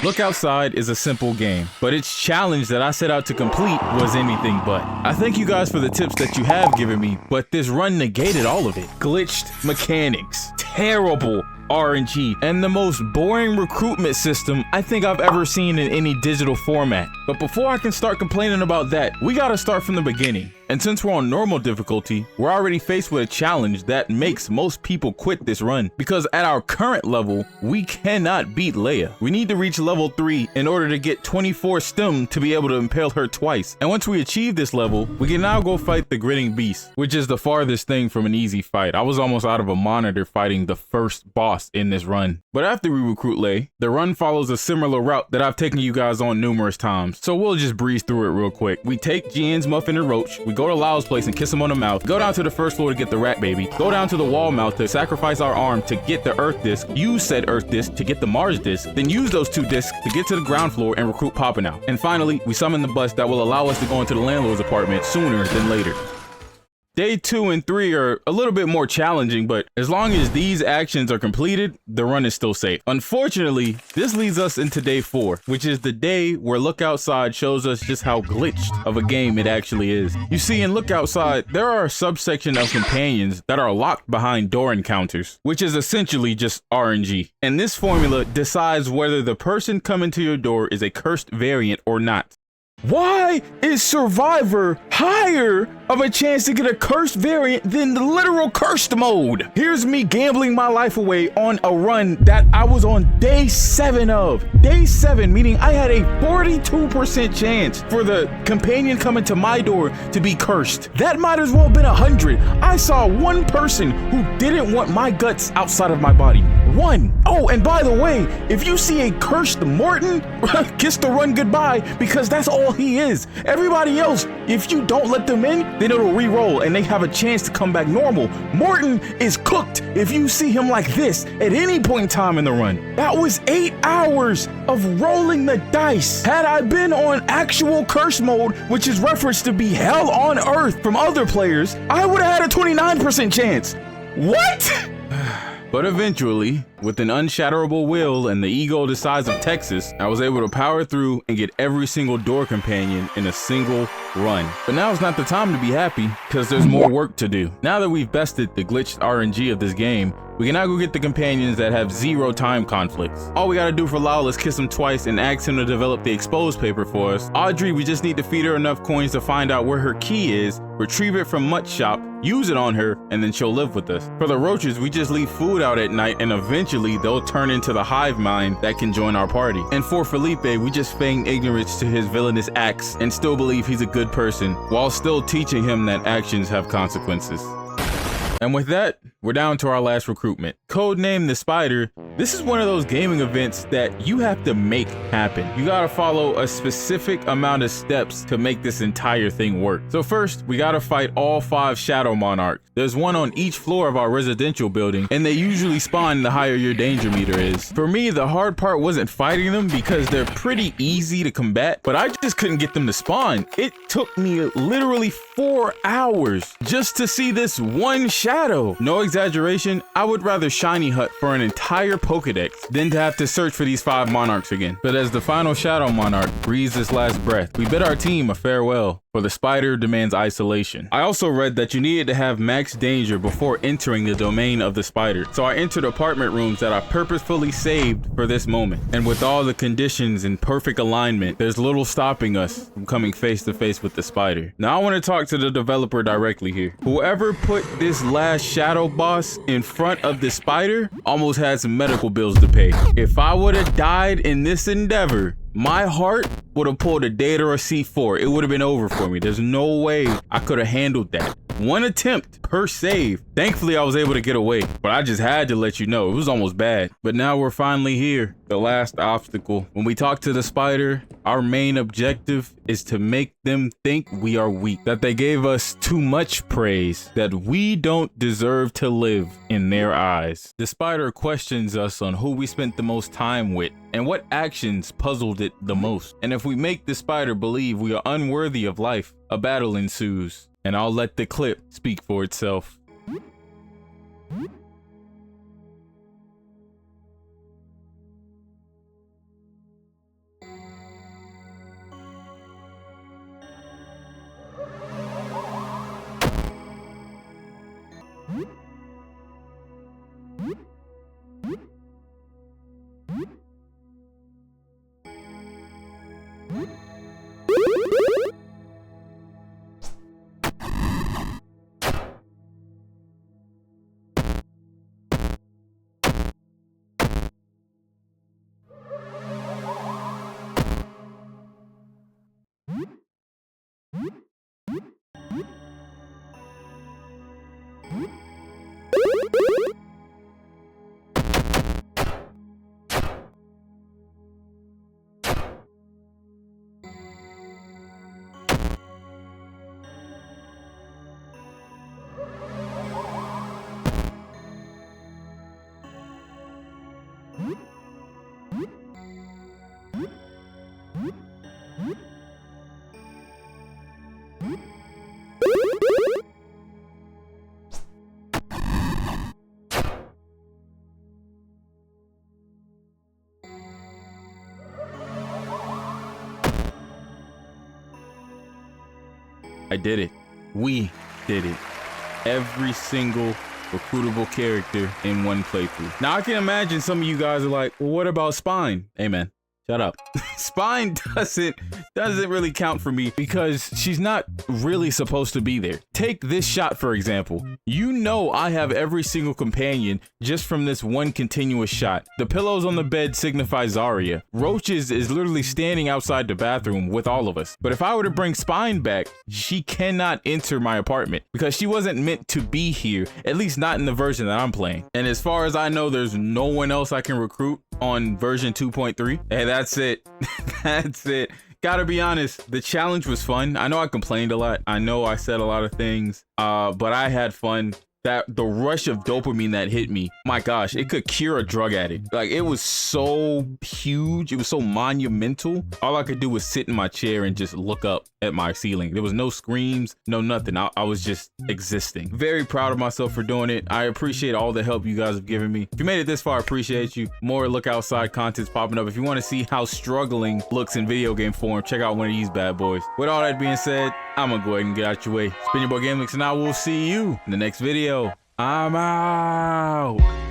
Look Outside is a simple game, but its challenge that I set out to complete was anything but. I thank you guys for the tips that you have given me, but this run negated all of it. Glitched mechanics, terrible RNG, and the most boring recruitment system I think I've ever seen in any digital format. But before I can start complaining about that, we gotta start from the beginning. And since we're on normal difficulty, we're already faced with a challenge that makes most people quit this run. Because at our current level, we cannot beat Leia. We need to reach level 3 in order to get 24 stem to be able to impale her twice. And once we achieve this level, we can now go fight the Gritting Beast, which is the farthest thing from an easy fight. I was almost out of a monitor fighting the first boss in this run. But after we recruit Leia, the run follows a similar route that I've taken you guys on numerous times. So we'll just breeze through it real quick. We take Jen's Muffin and Roach, we go to Lau's place and kiss him on the mouth, go down to the first floor to get the rat baby, go down to the wall mouth to sacrifice our arm to get the earth disc, use said earth disc to get the Mars disc, then use those 2 discs to get to the ground floor and recruit Poppin' And finally, we summon the bus that will allow us to go into the landlord's apartment sooner than later. Day 2 and 3 are a little bit more challenging, but as long as these actions are completed, the run is still safe. Unfortunately, this leads us into day 4, which is the day where Look Outside shows us just how glitched of a game it actually is. You see, in Look Outside, there are a subsection of companions that are locked behind door encounters, which is essentially just RNG. And this formula decides whether the person coming to your door is a cursed variant or not. Why is Survivor higher of a chance to get a cursed variant than the literal cursed mode? Here's me gambling my life away on a run that I was on day 7 of. Day 7, meaning I had a 42% chance for the companion coming to my door to be cursed. That might as well have been 100. I saw one person who didn't want my guts outside of my body. One. Oh, and by the way, if you see a cursed Morton, kiss the run goodbye, because that's all he is. Everybody else, if you don't let them in, then it'll re-roll and they have a chance to come back normal. Morton is cooked if you see him like this at any point in time in the run. That was 8 hours of rolling the dice. Had I been on actual curse mode, which is referenced to be hell on earth from other players, I would have had a 29% chance. What? But eventually, with an unshatterable will and the ego the size of Texas, I was able to power through and get every single door companion in a single run. But now is not the time to be happy, because there's more work to do. Now that we've bested the glitched RNG of this game, we can now go get the companions that have 0 time conflicts. All we gotta do for Lyle is kiss him twice and ask him to develop the exposed paper for us. Audrey, we just need to feed her enough coins to find out where her key is, retrieve it from Mutt Shop, use it on her, and then she'll live with us. For the roaches, we just leave food out at night and eventually they'll turn into the hive mind that can join our party. And for Felipe, we just feign ignorance to his villainous acts and still believe he's a good person, while still teaching him that actions have consequences. And with that, we're down to our last recruitment. Codenamed the Spider, this is one of those gaming events that you have to make happen. You gotta follow a specific amount of steps to make this entire thing work. So first, we gotta fight all 5 Shadow Monarchs. There's one on each floor of our residential building, and they usually spawn the higher your danger meter is. For me, the hard part wasn't fighting them because they're pretty easy to combat, but I just couldn't get them to spawn. It took me literally 4 hours just to see this one shadow. No exaggeration, I would rather Shiny Hut for an entire Pokedex than to have to search for these 5 Monarchs again. But as the final Shadow Monarch breathes his last breath, we bid our team a farewell, for the spider demands isolation. I also read that you needed to have max danger before entering the domain of the spider, so I entered apartment rooms that I purposefully saved for this moment. And with all the conditions in perfect alignment, there's little stopping us from coming face to face with the spider. Now I want to talk to the developer directly here. Whoever put this last shadow boss in front of the spider almost had some medical bills to pay. If I would have died in this endeavor, my heart would have pulled a Data or a C4. It would have been over for me. There's no way I could have handled that. 1 attempt per save. Thankfully, I was able to get away, but I just had to let you know, it was almost bad. But now we're finally here, the last obstacle. When we talk to the spider, our main objective is to make them think we are weak, that they gave us too much praise, that we don't deserve to live in their eyes. The spider questions us on who we spent the most time with and what actions puzzled it the most. And if we make the spider believe we are unworthy of life, a battle ensues. And I'll let the clip speak for itself. I did it. We did it. Every single recruitable character in one playthrough. Now I can imagine some of you guys are like, well, what about Spine? Hey man, shut up. Spine doesn't really count for me because she's not really supposed to be there. Take this shot for example. You know I have every single companion just from this one continuous shot. The pillows on the bed signify Zarya. Roaches is literally standing outside the bathroom with all of us. But if I were to bring Spine back, she cannot enter my apartment because she wasn't meant to be here, at least not in the version that I'm playing. And as far as I know, there's no one else I can recruit on version 2.3. Hey, that's it. That's it. Gotta be honest, the challenge was fun. I know I complained a lot. I know I said a lot of things, but I had fun. The rush of dopamine that hit me, my gosh, it could cure a drug addict. Like, it was so huge, it was so monumental. All I could do was sit in my chair and just look up at my ceiling. There was no screams, no nothing. I was just existing. Very proud of myself for doing it. I appreciate all the help you guys have given me. If you made it this far, I appreciate you. More Look Outside content's popping up. If you want to see how struggling looks in video game form, check out one of these bad boys. With all that being said, I'm gonna go ahead and get out your way. It's been your boy Gamelinks, and I will see you in the next video. I'm out.